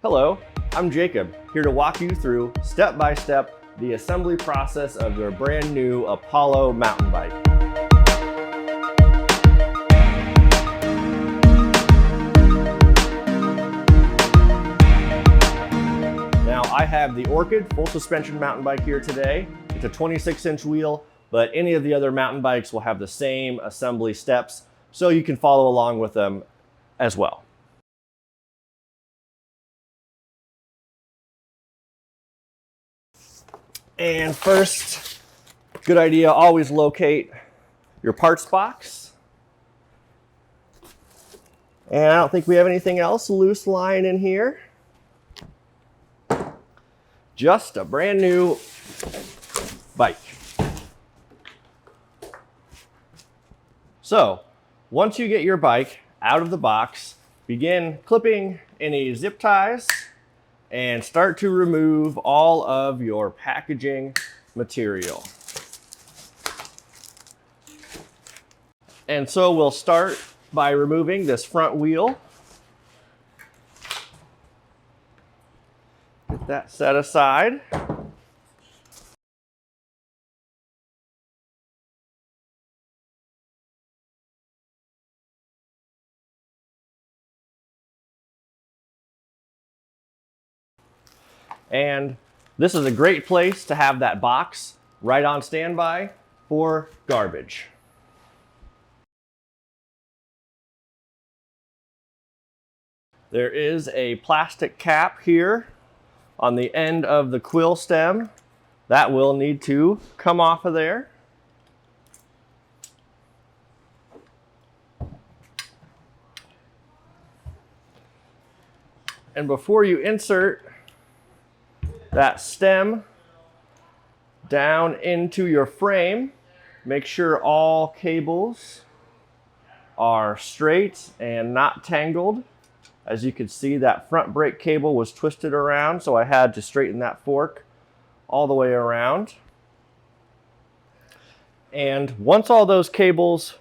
Hello, I'm Jacob, here to walk you through step by step the assembly process of your brand new Apollo mountain bike. Now I have the Orchid full suspension mountain bike here today. It's a 26-inch wheel, but any of the other mountain bikes will have the same assembly steps, so you can follow along with them as well. And first, good idea, always locate your parts box. And I don't think we have anything else loose lying in here. Just a brand new bike. So, once you get your bike out of the box, begin clipping any zip ties and start to remove all of your packaging material. And so we'll start by removing this front wheel. Get that set aside. And this is a great place to have that box right on standby for garbage. There is a plastic cap here on the end of the quill stem. That will need to come off of there. And before you insert that stem down into your frame, make sure all cables are straight and not tangled. As you can see, that front brake cable was twisted around, so I had to straighten that fork all the way around. And once all those cables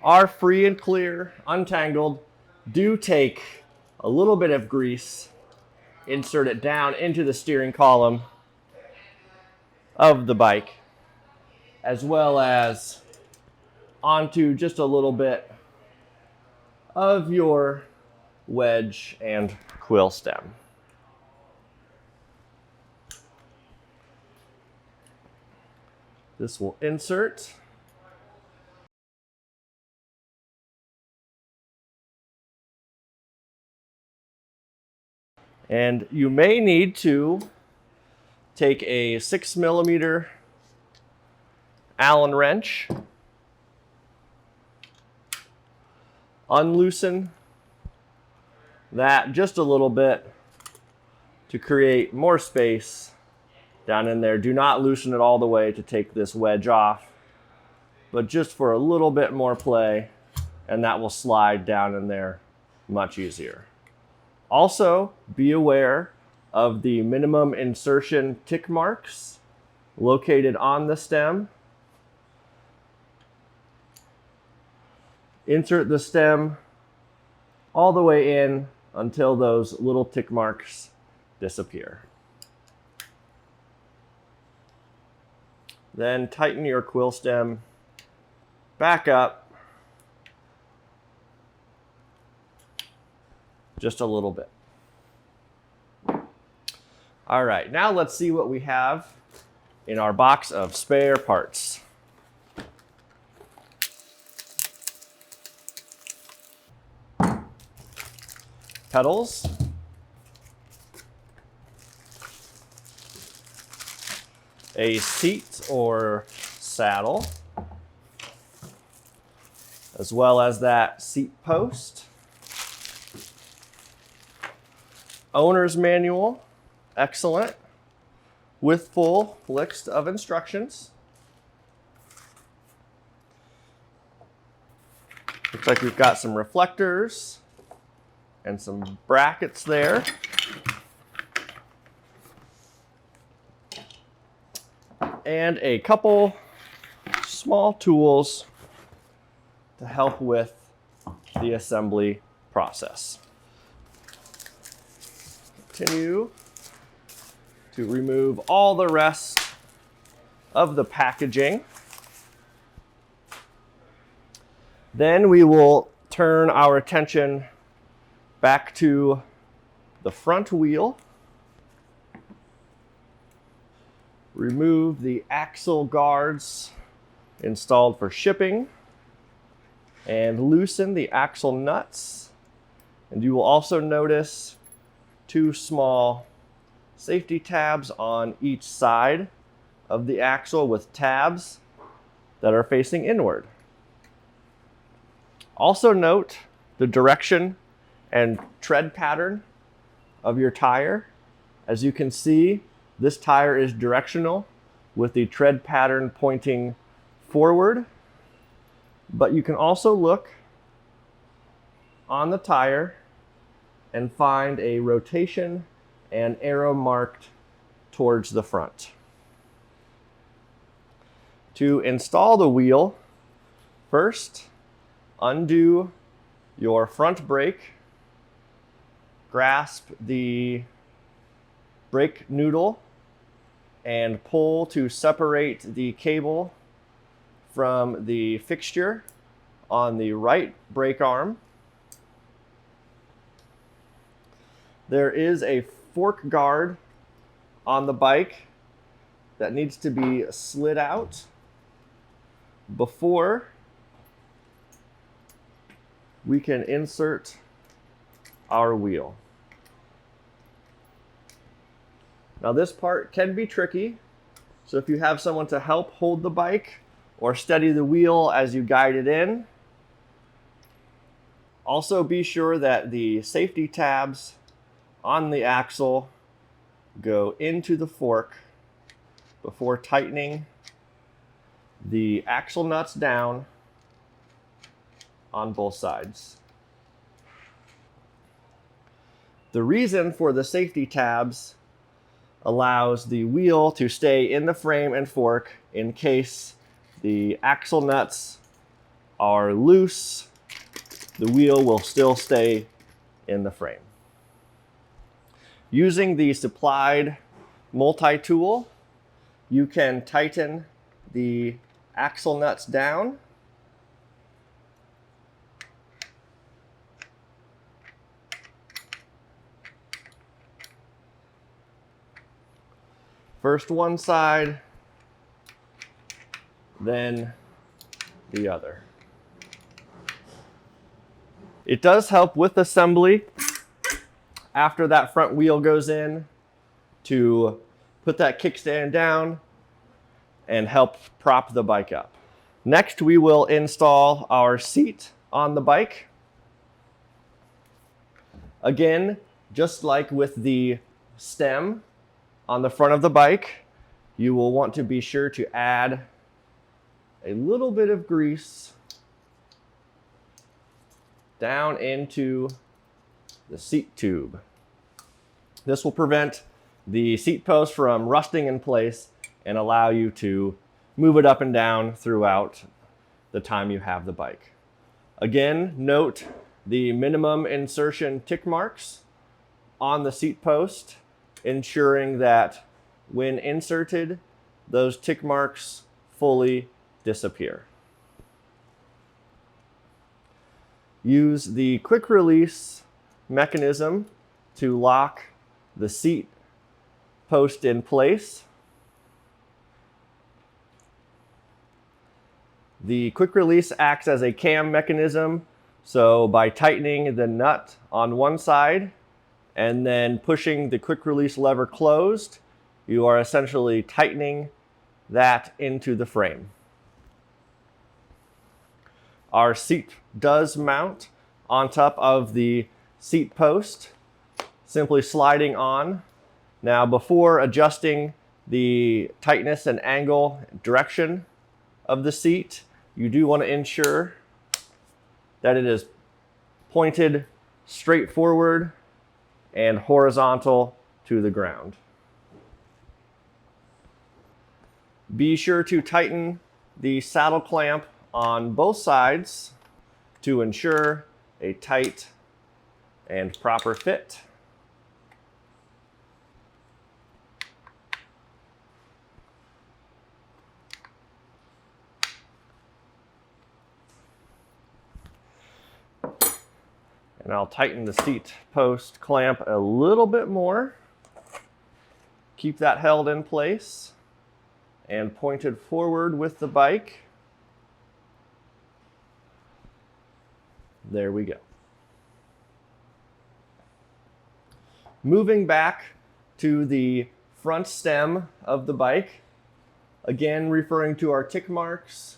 are free and clear, untangled, do take a little bit of grease, insert it down into the steering column of the bike, as well as onto just a little bit of your wedge and quill stem. This will insert. And you may need to take a 6mm Allen wrench, unloosen that just a little bit to create more space down in there. Do not loosen it all the way to take this wedge off, but just for a little bit more play, and that will slide down in there much easier. Also, be aware of the minimum insertion tick marks located on the stem. Insert the stem all the way in until those little tick marks disappear. Then tighten your quill stem back up just a little bit. All right, now let's see what we have in our box of spare parts. Pedals, a seat or saddle, as well as that seat post, owner's manual, excellent, with full list of instructions. Looks like we've got some reflectors and some brackets there. And a couple small tools to help with the assembly process. continue to remove all the rest of the packaging. Then we will turn our attention back to the front wheel. Remove the axle guards installed for shipping and loosen the axle nuts. And you will also notice two small safety tabs on each side of the axle with tabs that are facing inward. Also note the direction and tread pattern of your tire. As you can see, this tire is directional with the tread pattern pointing forward, but you can also look on the tire and find a rotation and arrow marked towards the front. To install the wheel, first undo your front brake, grasp the brake noodle and pull to separate the cable from the fixture on the right brake arm. There is a fork guard on the bike that needs to be slid out before we can insert our wheel. Now this part can be tricky, so if you have someone to help hold the bike or steady the wheel as you guide it in, also be sure that the safety tabs on the axle go into the fork before tightening the axle nuts down on both sides. The reason for the safety tabs allows the wheel to stay in the frame and fork in case the axle nuts are loose. The wheel will still stay in the frame. Using the supplied multi-tool, you can tighten the axle nuts down . First one side, then the other. It does help with assembly after that front wheel goes in to put that kickstand down and help prop the bike up. Next, we will install our seat on the bike. Again, just like with the stem on the front of the bike, you will want to be sure to add a little bit of grease down into the seat tube. This will prevent the seat post from rusting in place and allow you to move it up and down throughout the time you have the bike. Again, note the minimum insertion tick marks on the seat post, ensuring that when inserted, those tick marks fully disappear. Use the quick release mechanism to lock the seat post in place. The quick release acts as a cam mechanism, so by tightening the nut on one side and then pushing the quick release lever closed, you are essentially tightening that into the frame. Our seat does mount on top of the seat post, simply sliding on. Now, before adjusting the tightness and angle direction of the seat, you do want to ensure that it is pointed straight forward and horizontal to the ground. Be sure to tighten the saddle clamp on both sides to ensure a tight and proper fit. And I'll tighten the seat post clamp a little bit more. Keep that held in place and pointed forward with the bike. There we go. Moving back to the front stem of the bike, again referring to our tick marks,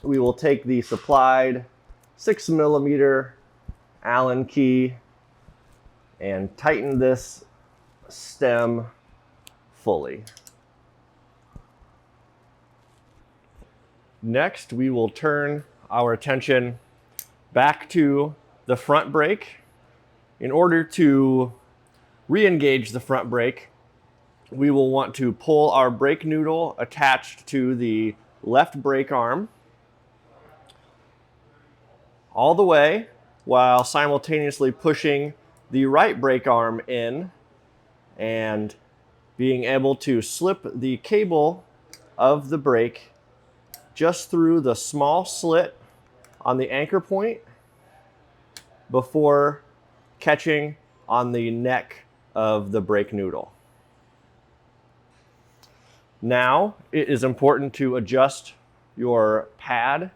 we will take the supplied 6mm Allen key and tighten this stem fully. Next, we will turn our attention back to the front brake. In order to re-engage the front brake, we will want to pull our brake noodle attached to the left brake arm all the way while simultaneously pushing the right brake arm in and being able to slip the cable of the brake just through the small slit on the anchor point before catching on the neck of the brake noodle. Now it is important to adjust your pad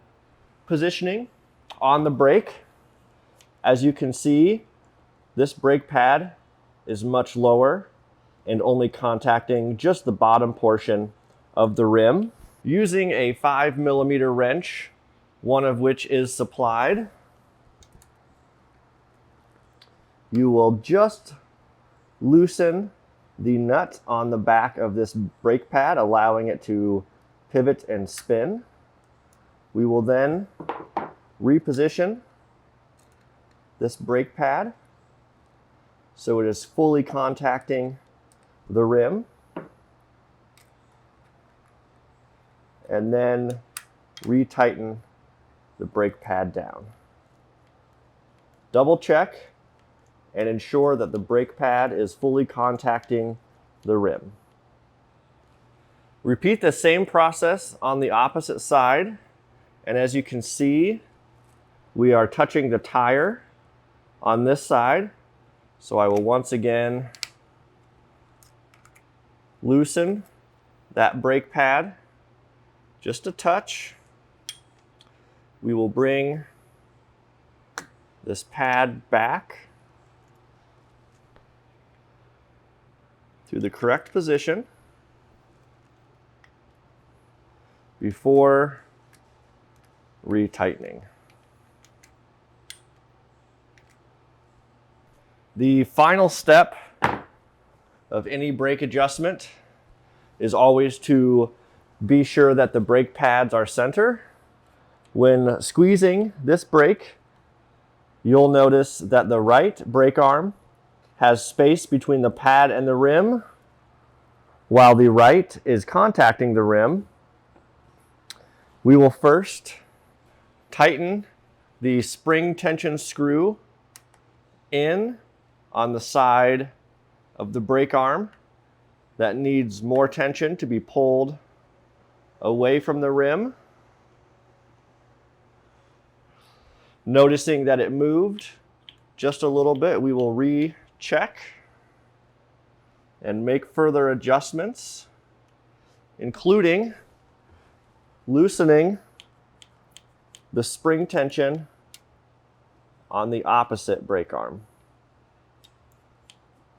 positioning on the brake. As you can see, this brake pad is much lower and only contacting just the bottom portion of the rim. Using a 5mm wrench, one of which is supplied, you will just loosen the nut on the back of this brake pad, allowing it to pivot and spin. We will then reposition this brake pad so it is fully contacting the rim, and then retighten the brake pad down. Double check and ensure that the brake pad is fully contacting the rim. Repeat the same process on the opposite side, and as you can see, we are touching the tire on this side. So I will once again loosen that brake pad just a touch. We will bring this pad back to the correct position before retightening. The final step of any brake adjustment is always to be sure that the brake pads are center. When squeezing this brake, you'll notice that the right brake arm has space between the pad and the rim, while the right is contacting the rim. We will first tighten the spring tension screw in on the side of the brake arm that needs more tension to be pulled away from the rim. Noticing that it moved just a little bit, we will recheck and make further adjustments, including loosening the spring tension on the opposite brake arm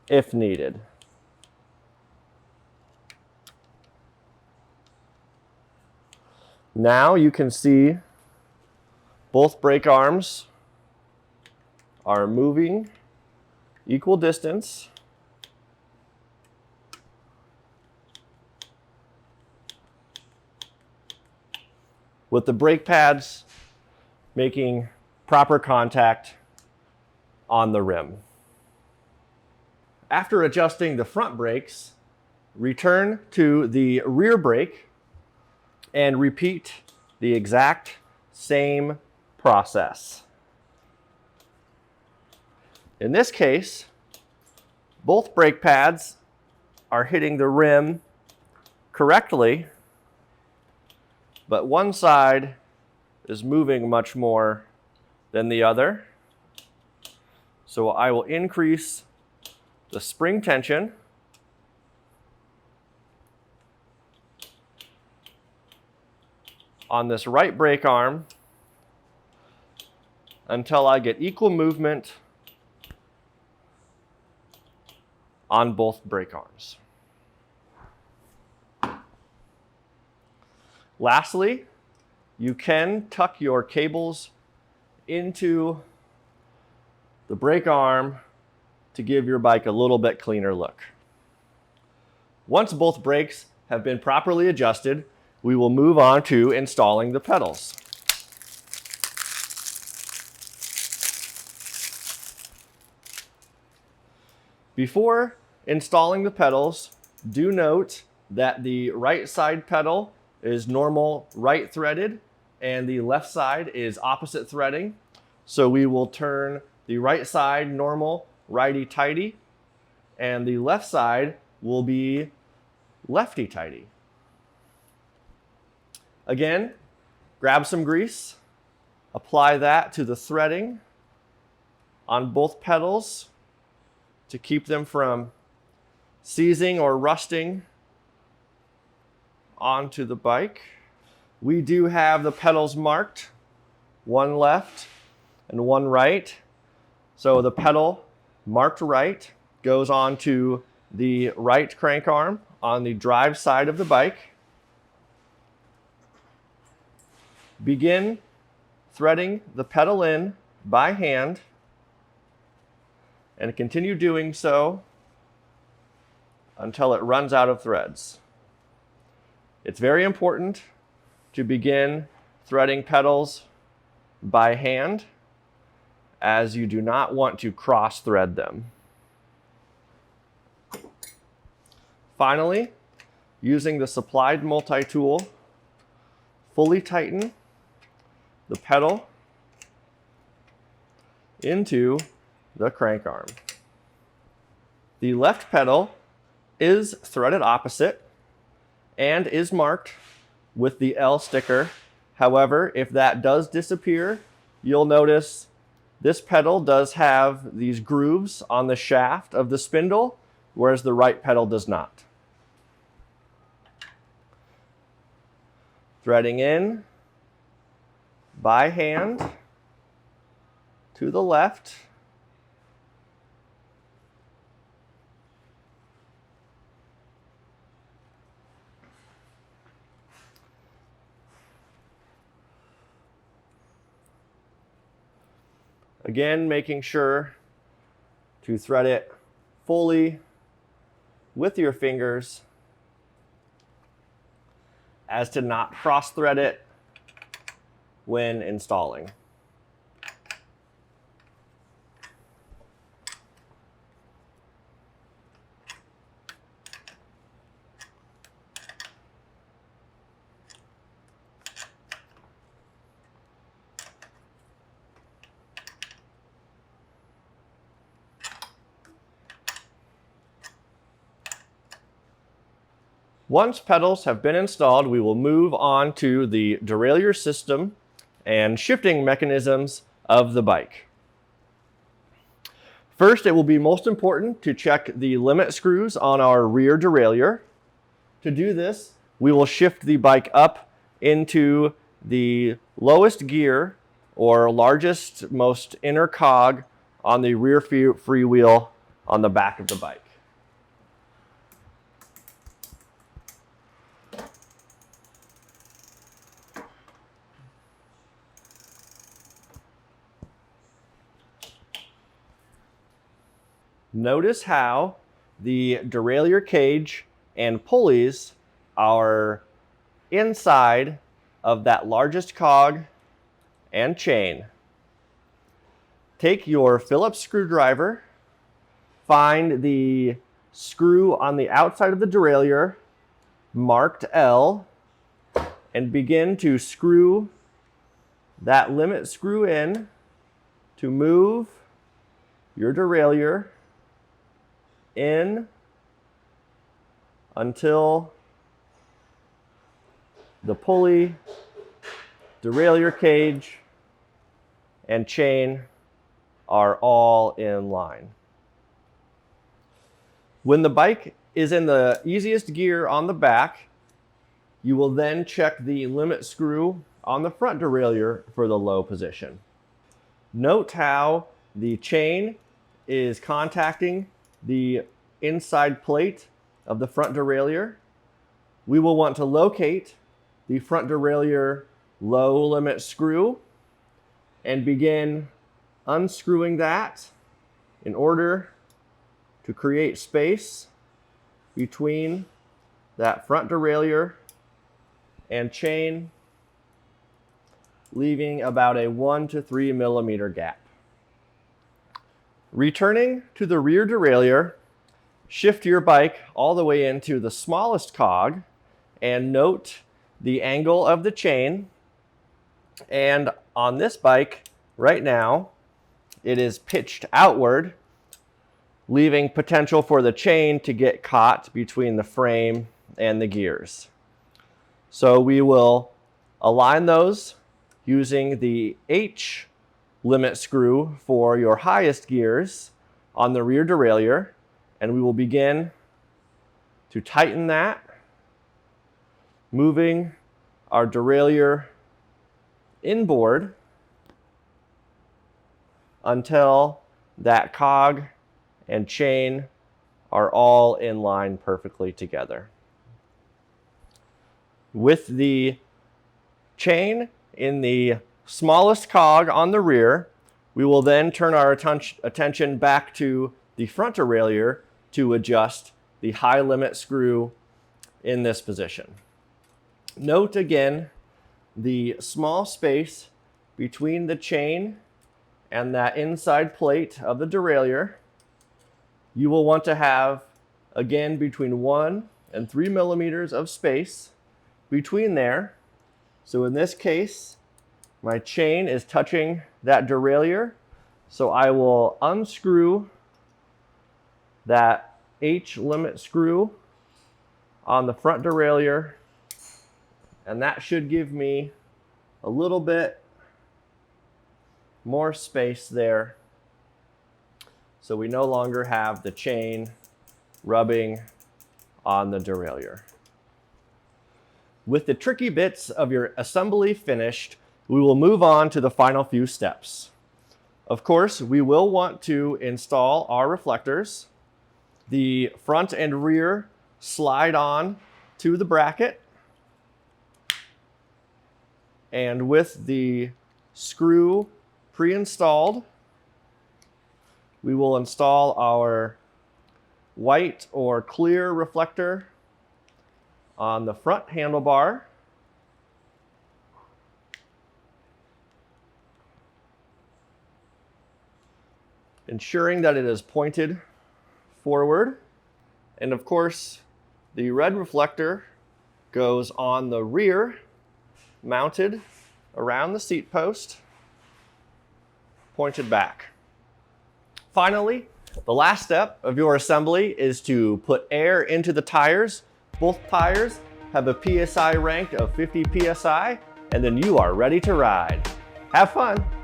if needed. Now you can see both brake arms are moving equal distance. With the brake pads making proper contact on the rim. After adjusting the front brakes, return to the rear brake and repeat the exact same process. In this case, both brake pads are hitting the rim correctly, but one side is moving much more than the other. So I will increase the spring tension on this right brake arm until I get equal movement on both brake arms. Lastly, you can tuck your cables into the brake arm to give your bike a little bit cleaner look. Once both brakes have been properly adjusted, we will move on to installing the pedals. Before installing the pedals, do note that the right side pedal is normal right threaded and the left side is opposite threading. So we will turn the right side normal righty tighty and the left side will be lefty tighty. Again, grab some grease, apply that to the threading on both pedals to keep them from seizing or rusting onto the bike. We do have the pedals marked, one left and one right. So the pedal marked right goes onto the right crank arm on the drive side of the bike. Begin threading the pedal in by hand and continue doing so until it runs out of threads. It's very important to begin threading pedals by hand, as you do not want to cross thread them. Finally, using the supplied multi-tool, fully tighten the pedal into the crank arm. The left pedal is threaded opposite and is marked with the L sticker. However, if that does disappear, you'll notice this pedal does have these grooves on the shaft of the spindle, whereas the right pedal does not. Threading in by hand to the left. Again, making sure to thread it fully with your fingers as to not cross thread it when installing. Once pedals have been installed, we will move on to the derailleur system and shifting mechanisms of the bike. First, it will be most important to check the limit screws on our rear derailleur. To do this, we will shift the bike up into the lowest gear or largest, most inner cog on the rear freewheel on the back of the bike. Notice how the derailleur cage and pulleys are inside of that largest cog and chain. Take your Phillips screwdriver, find the screw on the outside of the derailleur, marked L, and begin to screw that limit screw in to move your derailleur in until the pulley, derailleur cage, and chain are all in line. When the bike is in the easiest gear on the back, you will then check the limit screw on the front derailleur for the low position. Note how the chain is contacting the inside plate of the front derailleur. We will want to locate the front derailleur low limit screw and begin unscrewing that in order to create space between that front derailleur and chain, leaving about a 1 to 3 millimeter gap. Returning to the rear derailleur, shift your bike all the way into the smallest cog and note the angle of the chain. And on this bike right now, it is pitched outward, leaving potential for the chain to get caught between the frame and the gears. So we will align those using the H limit screw for your highest gears on the rear derailleur, and we will begin to tighten that, moving our derailleur inboard until that cog and chain are all in line perfectly together. With the chain in the smallest cog on the rear, we will then turn our attention back to the front derailleur to adjust the high limit screw in this position. Note again the small space between the chain and that inside plate of the derailleur. You will want to have, again, between 1 and 3 millimeters of space between there. So in this case, my chain is touching that derailleur, so I will unscrew that H limit screw on the front derailleur, and that should give me a little bit more space there, so we no longer have the chain rubbing on the derailleur. With the tricky bits of your assembly finished, we will move on to the final few steps. Of course, we will want to install our reflectors. The front and rear slide on to the bracket, and with the screw pre-installed, we will install our white or clear reflector on the front handlebar. Ensuring that it is pointed forward. And of course, the red reflector goes on the rear, mounted around the seat post, pointed back. Finally, the last step of your assembly is to put air into the tires. Both tires have a PSI rank of 50 PSI, and then you are ready to ride. Have fun!